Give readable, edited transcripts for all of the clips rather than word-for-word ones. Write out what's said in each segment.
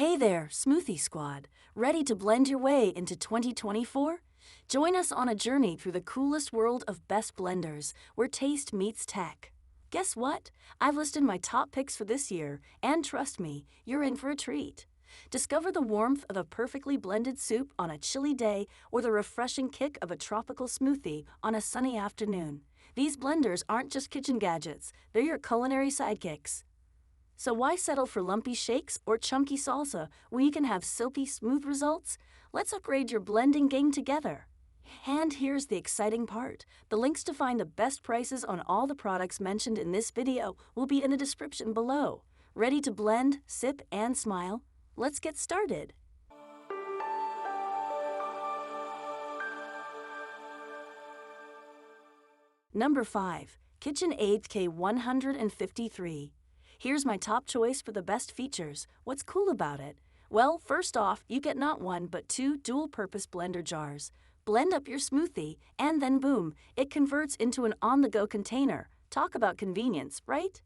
Hey there, Smoothie Squad. Ready to blend your way into 2024? Join us on a journey through the coolest world of best blenders, where taste meets tech. Guess what? I've listed my top picks for this year, and trust me, you're in for a treat. Discover the warmth of a perfectly blended soup on a chilly day or the refreshing kick of a tropical smoothie on a sunny afternoon. These blenders aren't just kitchen gadgets, they're your culinary sidekicks. So why settle for lumpy shakes or chunky salsa when you can have silky smooth results? Let's upgrade your blending game together. And here's the exciting part. The links to find the best prices on all the products mentioned in this video will be in the description below. Ready to blend, sip, and smile? Let's get started. Number 5. KitchenAid K153. Here's my top choice for the best features. What's cool about it? Well, first off, you get not one but two dual-purpose blender jars. Blend up your smoothie, and then boom, it converts into an on-the-go container. Talk about convenience, right?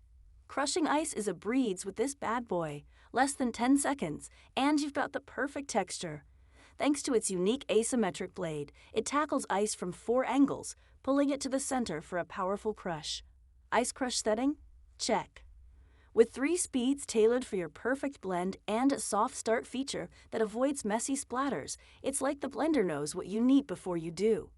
Crushing ice is a breeze with this bad boy. Less than 10 seconds, and you've got the perfect texture. Thanks to its unique asymmetric blade, it tackles ice from 4 angles, pulling it to the center for a powerful crush. Ice crush setting? Check. With 3 speeds tailored for your perfect blend and a soft start feature that avoids messy splatters, it's like the blender knows what you need before you do.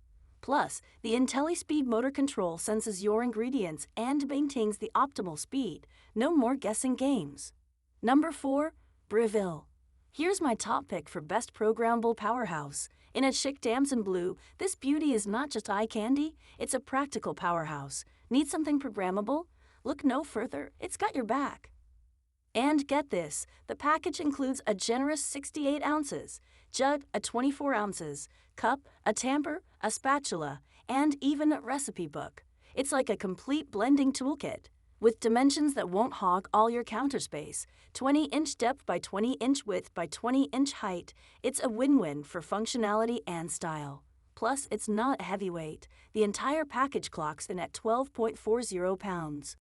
Plus, the IntelliSpeed motor control senses your ingredients and maintains the optimal speed. No more guessing games. Number 4. Brille. Here's my top pick for best programmable powerhouse. In a chic damson blue, this beauty is not just eye candy, it's a practical powerhouse. Need something programmable? Look no further, it's got your back. And get this, the package includes a generous 68 ounces, jug a 24 ounces, cup, a tamper, a spatula, and even a recipe book. It's like a complete blending toolkit. With dimensions that won't hog all your counter space, 20-inch depth by 20-inch width by 20-inch height, it's a win-win for functionality and style. Plus, it's not heavyweight. The entire package clocks in at 12.40 pounds.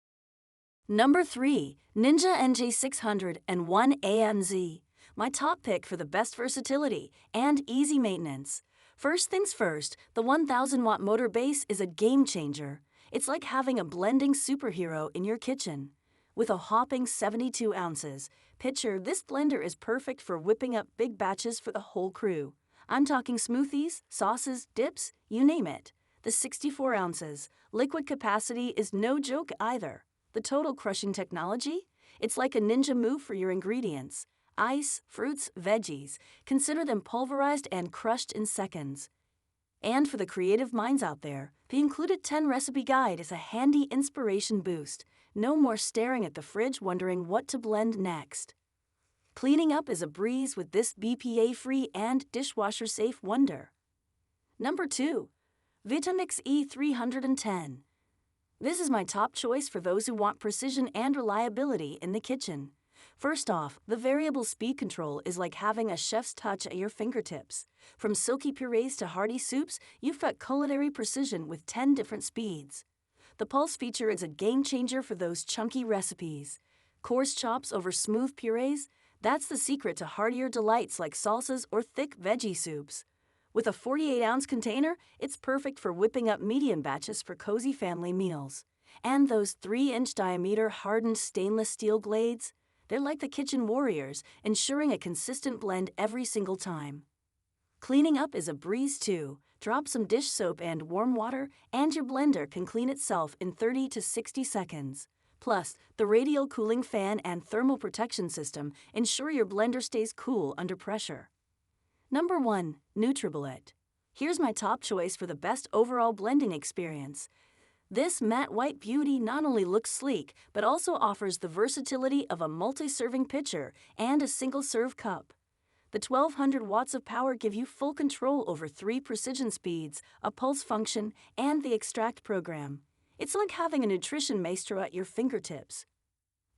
Number 3. Ninja NJ601 AMZ. My top pick for the best versatility and easy maintenance. First things first, the 1000-watt motor base is a game changer. It's like having a blending superhero in your kitchen. With a whopping 72 ounces, picture this blender is perfect for whipping up big batches for the whole crew. I'm talking smoothies, sauces, dips, you name it. The 64 ounces, liquid capacity is no joke either. The total crushing technology? It's like a ninja move for your ingredients. Ice, fruits, veggies. Consider them pulverized and crushed in seconds. And for the creative minds out there, the included 10 recipe guide is a handy inspiration boost. No more staring at the fridge wondering what to blend next. Cleaning up is a breeze with this BPA-free and dishwasher-safe wonder. Number 2. Vitamix E310. This is my top choice for those who want precision and reliability in the kitchen. First off, the variable speed control is like having a chef's touch at your fingertips. From silky purees to hearty soups, you've got culinary precision with 10 different speeds. The pulse feature is a game changer for those chunky recipes. Coarse chops over smooth purees? That's the secret to heartier delights like salsas or thick veggie soups. With a 48-ounce container, it's perfect for whipping up medium batches for cozy family meals. And those 3-inch diameter hardened stainless steel blades? They're like the kitchen warriors, ensuring a consistent blend every single time. Cleaning up is a breeze too. Drop some dish soap and warm water, and your blender can clean itself in 30 to 60 seconds. Plus, the radial cooling fan and thermal protection system ensure your blender stays cool under pressure. Number 1. Nutriblet. Here's my top choice for the best overall blending experience. This matte white beauty not only looks sleek, but also offers the versatility of a multi-serving pitcher and a single-serve cup. The 1200 watts of power give you full control over 3 precision speeds, a pulse function, and the extract program. It's like having a nutrition maestro at your fingertips.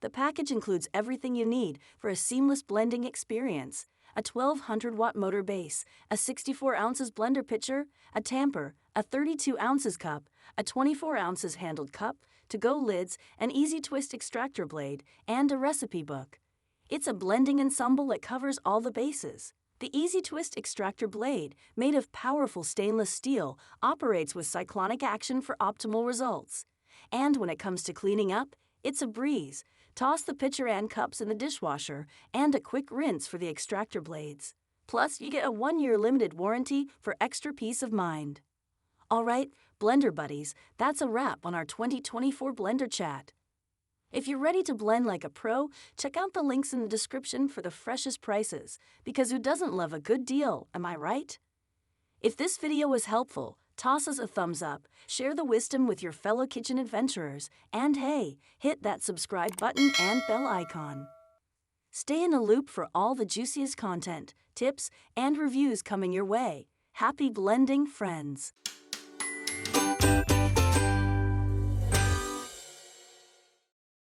The package includes everything you need for a seamless blending experience. A 1200-watt motor base, a 64 ounces blender pitcher, a tamper, a 32 ounces cup, a 24 ounces handled cup, to-go lids, an easy twist extractor blade, and a recipe book. It's a blending ensemble that covers all the bases. The Easy Twist Extractor Blade, made of powerful stainless steel, operates with cyclonic action for optimal results. And when it comes to cleaning up, it's a breeze. Toss the pitcher and cups in the dishwasher, and a quick rinse for the extractor blades. Plus, you get a 1-year limited warranty for extra peace of mind. All right, blender buddies, that's a wrap on our 2024 Blender Chat. If you're ready to blend like a pro, check out the links in the description for the freshest prices, because who doesn't love a good deal, am I right? If this video was helpful, toss us a thumbs up, share the wisdom with your fellow kitchen adventurers, and hey, hit that subscribe button and bell icon. Stay in the loop for all the juiciest content, tips, and reviews coming your way. Happy blending, friends!